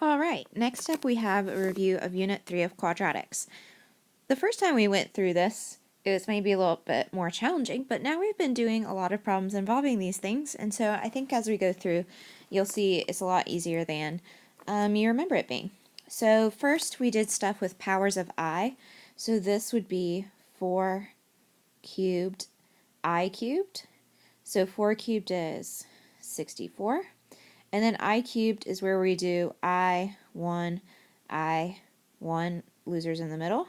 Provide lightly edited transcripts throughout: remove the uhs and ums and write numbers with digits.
All right, next up we have a review of Unit 3 of Quadratics. The first time we went through this, it was maybe a little bit more challenging, but now we've been doing a lot of problems involving these things, and so I think as we go through, you'll see it's a lot easier than you remember it being. So first we did stuff with powers of I, so this would be 4 cubed I cubed. So 4 cubed is 64. And then I cubed is where we do I, 1, losers in the middle.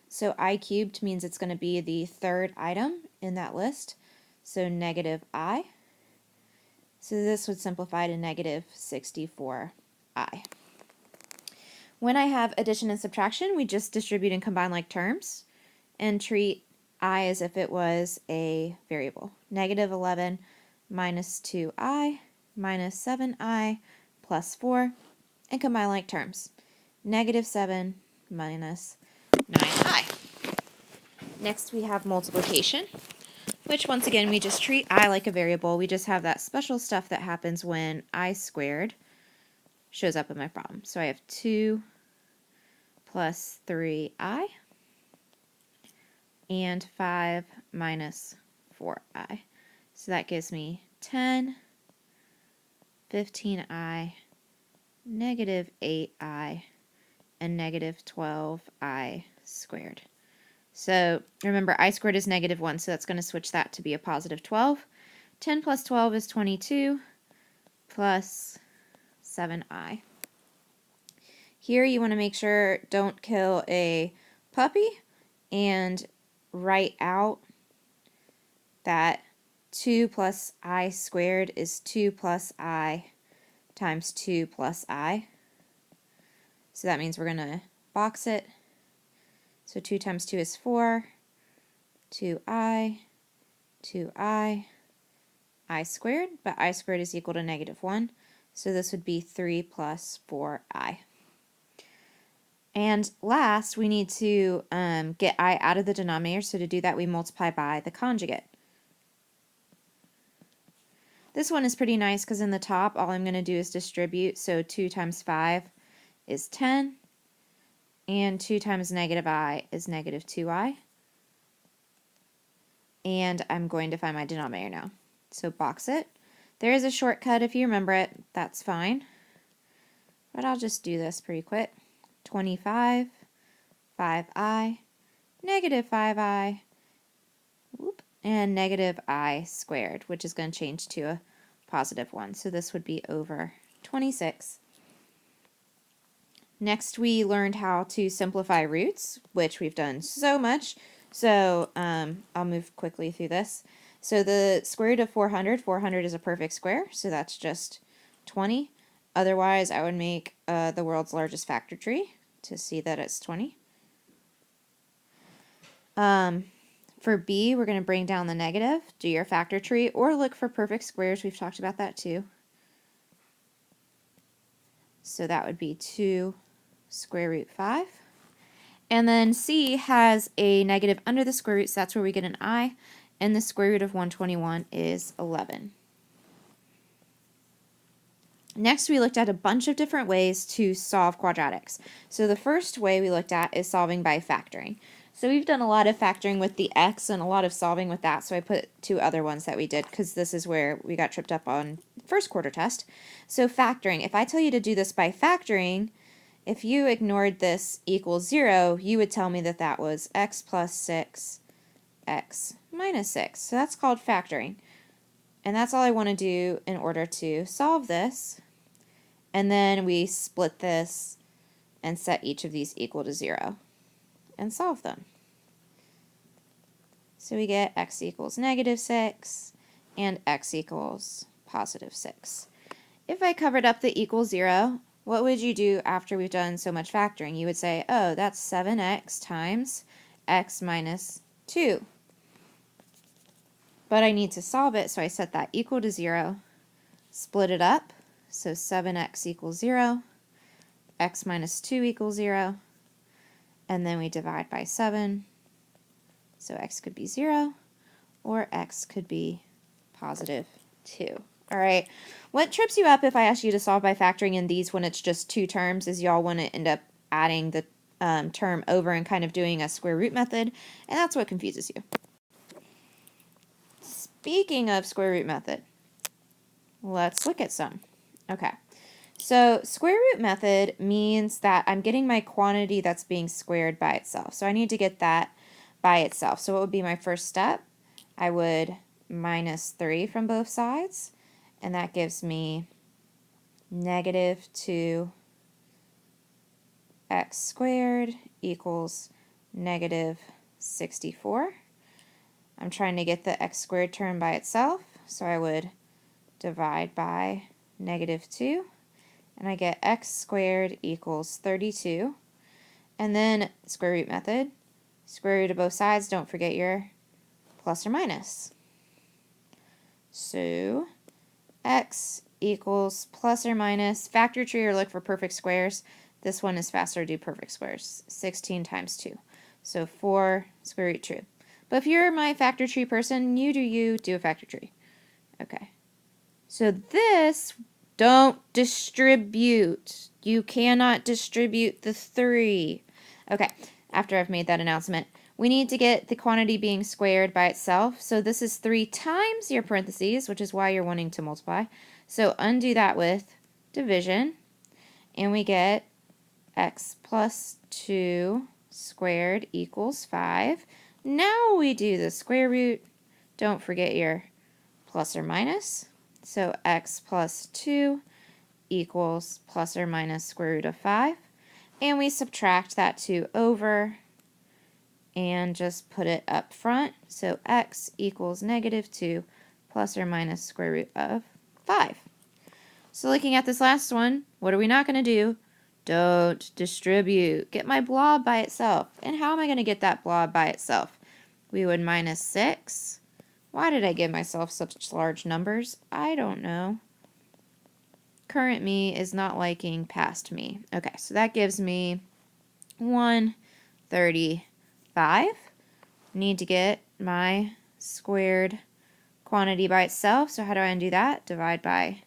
So I cubed means it's going to be the third item in that list. So negative I. So this would simplify to negative 64I. When I have addition and subtraction, we just distribute and combine like terms and treat I as if it was a variable. Negative 11 minus 2I minus 7I plus 4, and combine like terms. Negative 7 minus 9I. Next we have multiplication, which once again we just treat I like a variable. We just have that special stuff that happens when I squared shows up in my problem. So I have 2 plus 3I and 5 minus 4I. So that gives me 10, 15I, negative 8I, and negative 12I squared. So remember, I squared is negative 1, so that's going to switch that to be a positive 12. 10 plus 12 is 22, plus 7I. Here you want to make sure don't kill a puppy and write out that 2 plus I squared is 2 plus I times 2 plus I. So that means we're going to box it. So 2 times 2 is 4, 2I, 2I, I squared, but I squared is equal to negative 1. So this would be 3 plus 4I. And last, we need to get I out of the denominator. So to do that, we multiply by the conjugate. This one is pretty nice because in the top, all I'm going to do is distribute. So 2 times 5 is 10. And 2 times negative I is negative 2I. And I'm going to find my denominator now. So box it. There is a shortcut if you remember it. That's fine. But I'll just do this pretty quick. 25, 5I, negative 5I, and negative I squared, which is going to change to a positive 1. So this would be over 26. Next, we learned how to simplify roots, which we've done so much. So I'll move quickly through this. So the square root of 400, 400 is a perfect square, so that's just 20. Otherwise, I would make the world's largest factor tree to see that it's 20. For B, we're going to bring down the negative, do your factor tree, or look for perfect squares. We've talked about that too. So that would be 2 square root 5. And then C has a negative under the square root, so that's where we get an I. And the square root of 121 is 11. Next, we looked at a bunch of different ways to solve quadratics. So the first way we looked at is solving by factoring. So we've done a lot of factoring with the x and a lot of solving with that, so I put 2 other ones that we did because this is where we got tripped up on first quarter test. So factoring, if I tell you to do this by factoring, if you ignored this equals 0, you would tell me that that was x plus 6, x minus 6. So that's called factoring. And that's all I want to do in order to solve this. And then we split this and set each of these equal to 0 and solve them. So we get x equals negative 6 and x equals positive 6. If I covered up the equal 0, what would you do after we've done so much factoring? You would say, oh, that's 7x times x minus 2. But I need to solve it, so I set that equal to 0, split it up, so 7x equals 0, x minus 2 equals 0, and then we divide by 7, so x could be 0, or x could be positive 2. All right. What trips you up if I ask you to solve by factoring in these when it's just two terms is y'all want to end up adding the term over and kind of doing a square root method, and that's what confuses you. Speaking of square root method, let's look at some. Okay. So square root method means that I'm getting my quantity that's being squared by itself. So I need to get that by itself. So what would be my first step? I would minus 3 from both sides, and that gives me negative 2x squared equals negative 64. I'm trying to get the x squared term by itself, so I would divide by negative 2, and I get x squared equals 32. And then square root method, square root of both sides, don't forget your plus or minus. So x equals plus or minus, factor tree or look for perfect squares. This one is faster to do perfect squares, 16 times 2. So 4 square root true. But if you're my factor tree person, you do a factor tree. Okay. So this, don't distribute. You cannot distribute the 3. Okay, after I've made that announcement, we need to get the quantity being squared by itself. So this is 3 times your parentheses, which is why you're wanting to multiply. So undo that with division, and we get x plus 2 squared equals 5. Now we do the square root. Don't forget your plus or minus. So x plus 2 equals plus or minus square root of 5. And we subtract that 2 over and just put it up front. So x equals negative 2 plus or minus square root of 5. So looking at this last one, what are we not going to do? Don't distribute. Get my blob by itself. And how am I going to get that blob by itself? We would minus 6. Why did I give myself such large numbers? I don't know. Current me is not liking past me. Okay, so that gives me 135. Need to get my squared quantity by itself. So how do I undo that? Divide by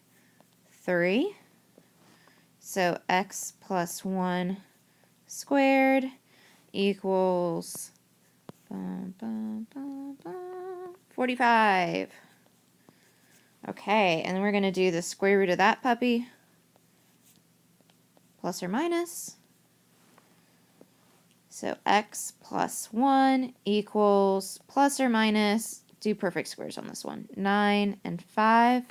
3. So x plus 1 squared equals 45. Okay, and we're going to do the square root of that puppy, plus or minus. So x plus 1 equals plus or minus, do perfect squares on this one, 9 and 5.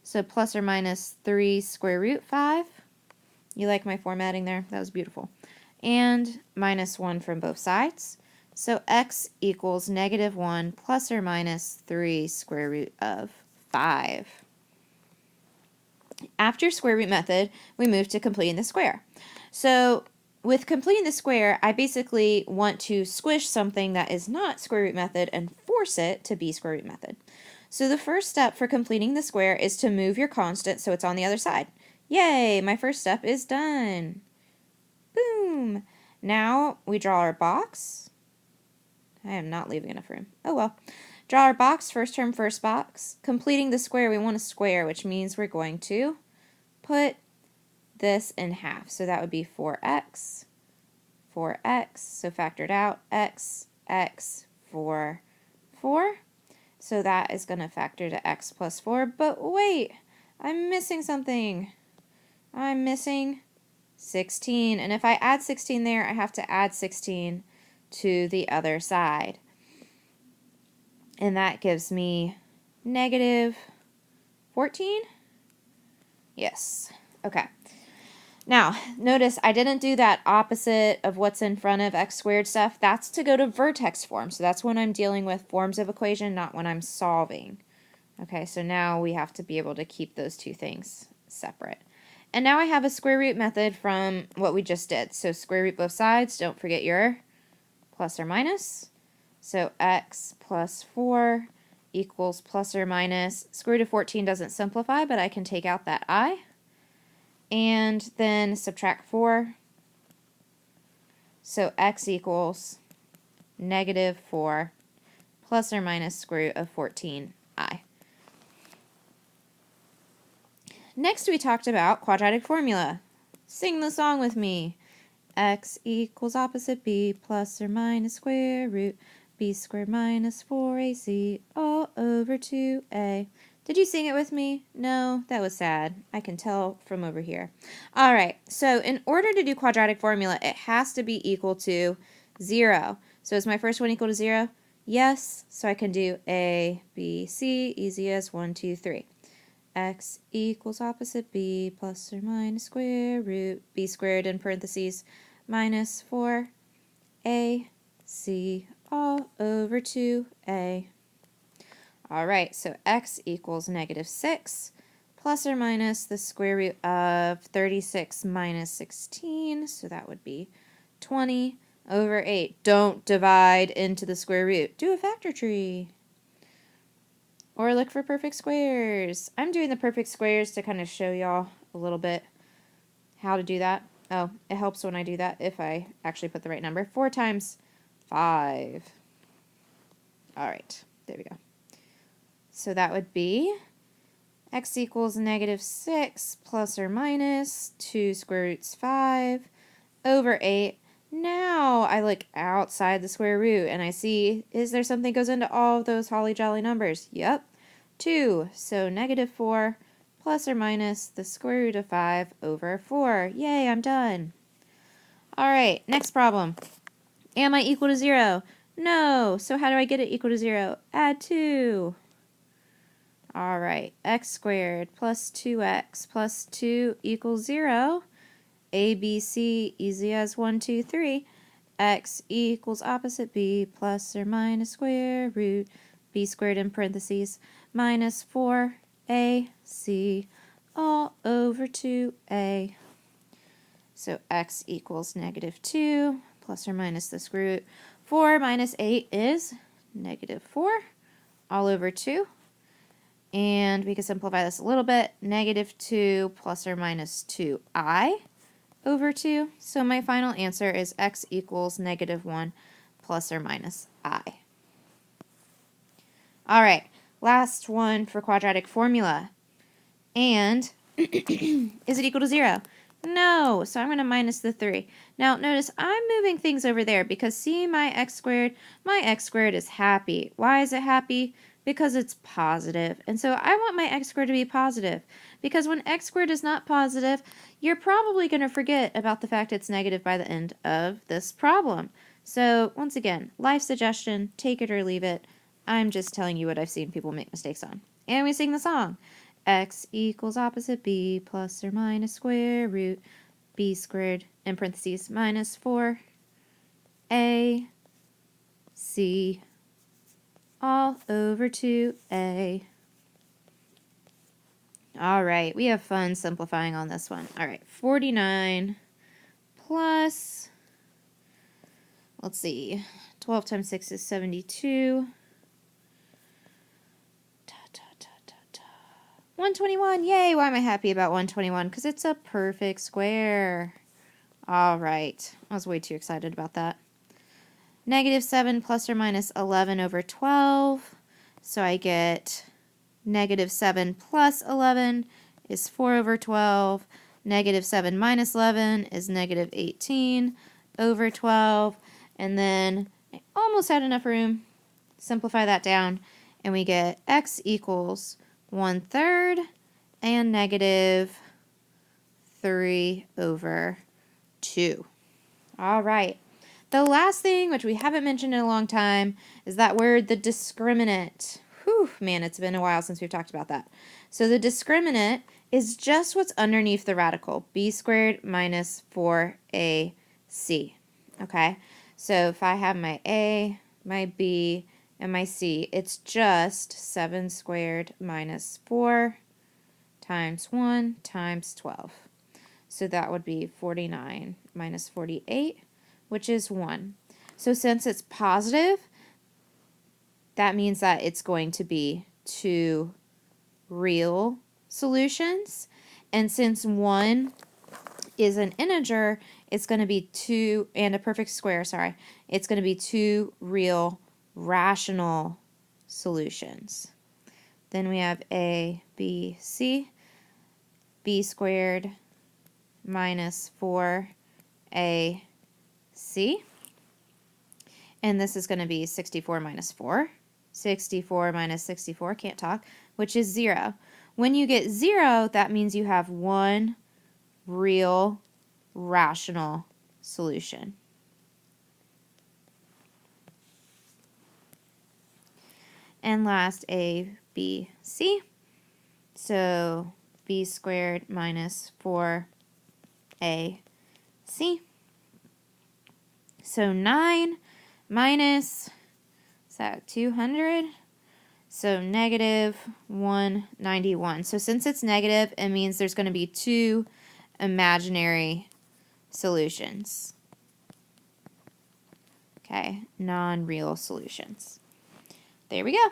So plus or minus 3 square root 5. You like my formatting there? That was beautiful. And minus 1 from both sides. So x equals negative 1 plus or minus 3 square root of 5. After square root method, we move to completing the square. So with completing the square, I basically want to squish something that is not square root method and force it to be square root method. So the first step for completing the square is to move your constant so it's on the other side. Yay, my first step is done. Boom. Now we draw our box. I am not leaving enough room. Oh well. Draw our box, first term, first box. Completing the square, we want a square, which means we're going to put this in half. So that would be 4x, 4x, so factored out, x, 4, 4. So that is going to factor to x plus 4. But wait, I'm missing something. I'm missing 16. And if I add 16 there, I have to add 16 to the other side. And that gives me negative 14? Yes. Okay. Now, notice I didn't do that opposite of what's in front of x squared stuff. That's to go to vertex form. So that's when I'm dealing with forms of equation, not when I'm solving. Okay, so now we have to be able to keep those two things separate. And now I have a square root method from what we just did. So square root both sides. Don't forget your plus or minus. So x plus 4 equals plus or minus. Square root of 14 doesn't simplify, but I can take out that I. And then subtract 4. So x equals negative 4 plus or minus square root of 14i. Next we talked about quadratic formula. Sing the song with me. X equals opposite b plus or minus square root b squared minus 4ac all over 2a. Did you sing it with me? No, that was sad. I can tell from over here. All right, so in order to do quadratic formula, it has to be equal to 0. So is my first one equal to 0? Yes, so I can do a, b, c, easy as 1, 2, 3. X equals opposite b plus or minus square root b squared in parentheses minus 4ac all over 2a. All right, so x equals negative 6 plus or minus the square root of 36 minus 16, so that would be 20 over 8. Don't divide into the square root. Do a factor tree. Or look for perfect squares. I'm doing the perfect squares to kind of show y'all a little bit how to do that. Oh, it helps when I do that if I actually put the right number. 4 times 5. All right, there we go. So that would be x equals negative 6 plus or minus 2 square roots 5 over 8. Now I look outside the square root and I see, is there something goes into all of those holly jolly numbers? Yep, 2. So negative 4 plus or minus the square root of 5 over 4. Yay, I'm done. All right, next problem. Am I equal to 0? No. So how do I get it equal to 0? Add 2. All right, x squared plus 2x plus 2 equals 0. A, B, C, easy as 1, 2, 3. X equals opposite b plus or minus square root b squared in parentheses minus 4ac all over 2a. So x equals negative 2 plus or minus the square root. 4 minus 8 is negative 4 all over 2. And we can simplify this a little bit. Negative 2 plus or minus 2i over 2. So my final answer is x equals negative 1 plus or minus I. All right, last one for quadratic formula. And is it equal to 0? No, so I'm going to minus the 3. Now notice I'm moving things over there because see my x squared is happy. Why is it happy? Because it's positive. And so I want my x squared to be positive. Because when x squared is not positive, you're probably going to forget about the fact it's negative by the end of this problem. So once again, life suggestion, take it or leave it. I'm just telling you what I've seen people make mistakes on. And we sing the song. X equals opposite b plus or minus square root b squared in parentheses minus 4ac all over 2a. All right, we have fun simplifying on this one. All right, 49 plus, let's see, 12 times 6 is 72. 121, yay! Why am I happy about 121? Because it's a perfect square. All right, I was way too excited about that. Negative 7 plus or minus 11 over 12. So I get negative 7 plus 11 is 4 over 12. Negative 7 minus 11 is negative 18 over 12. And then I almost had enough room. Simplify that down. And we get x equals 1/3 and negative 3 over 2. All right. The last thing, which we haven't mentioned in a long time, is that word, the discriminant. Whew, man, it's been a while since we've talked about that. So the discriminant is just what's underneath the radical, b squared minus 4ac. Okay? So if I have my a, my b, and my c, it's just 7 squared minus 4 times 1 times 12. So that would be 49 minus 48, which is 1. So since it's positive, that means that it's going to be 2 real solutions. And since 1 is an integer, it's going to be 2, and a perfect square, sorry, it's going to be 2 real rational solutions. Then we have A, B, C. b squared minus 4ac. And this is going to be 64 minus 4. 64 minus 64, can't talk, which is 0. When you get 0, that means you have one real rational solution. And last, a, b, c. So b squared minus 4ac. So 9 minus, is that 200? So negative 191. So since it's negative, it means there's going to be two imaginary solutions. Okay, non-real solutions. There we go.